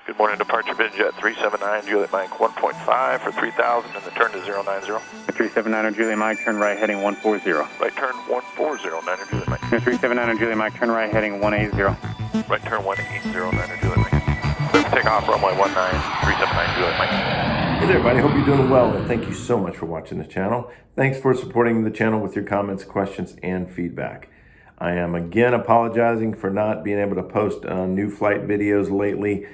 Good morning, departure Vision 379, Juliet Mike 1.5 for 3,000 and the turn to 090. 379 Juliet Mike, turn right heading 140. Right turn 140, Juliet Mike. 379 Juliet Mike, turn right heading 180. Right turn 180, Juliet Mike. Clear for takeoff, runway 19, 379 Juliet Mike. Hey there, everybody. Hope you're doing well, and thank you so much for watching the channel. Thanks for supporting the channel with your comments, questions, and feedback. I am again apologizing for not being able to post new flight videos lately.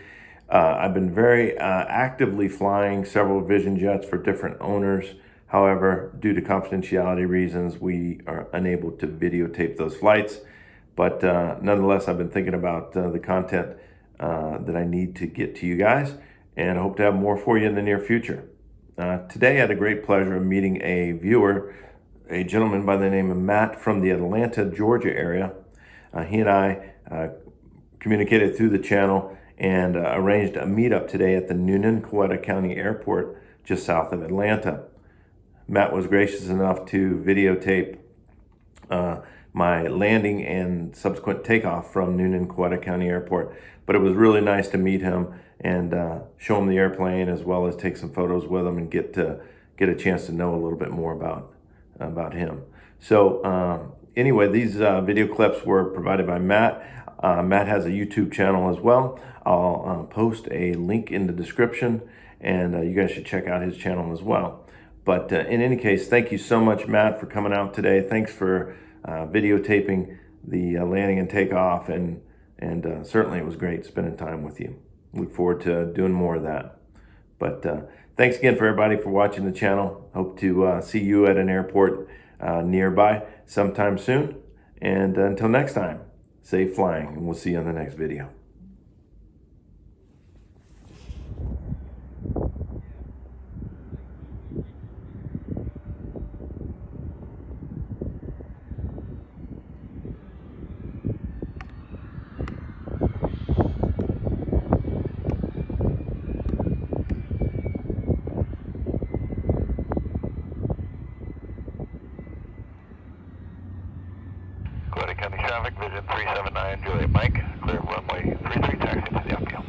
I've been very actively flying several Vision jets for different owners. However, due to confidentiality reasons, we are unable to videotape those flights. But nonetheless, I've been thinking about the content that I need to get to you guys, and I hope to have more for you in the near future. Today, I had a great pleasure of meeting a viewer, a gentleman by the name of Matt from the Atlanta, Georgia area. He and I communicated through the channel and arranged a meetup today at the Newnan Coweta County Airport just south of Atlanta. Matt was gracious enough to videotape my landing and subsequent takeoff from Newnan Coweta County Airport. But it was really nice to meet him and show him the airplane, as well as take some photos with him and get a chance to know a little bit more about him. So anyway, these video clips were provided by Matt. Matt has a YouTube channel as well. I'll post a link in the description, and you guys should check out his channel as well. But in any case, thank you so much, Matt, for coming out today. Thanks for videotaping the landing and takeoff, and certainly it was great spending time with you. Look forward to doing more of that. But thanks again for everybody for watching the channel. Hope to see you at an airport nearby sometime soon. And until next time, safe flying, and we'll see you on the next video. Coweta County traffic, Vision 379, Juliet Mike. Clear runway 33, taxi to the uphill.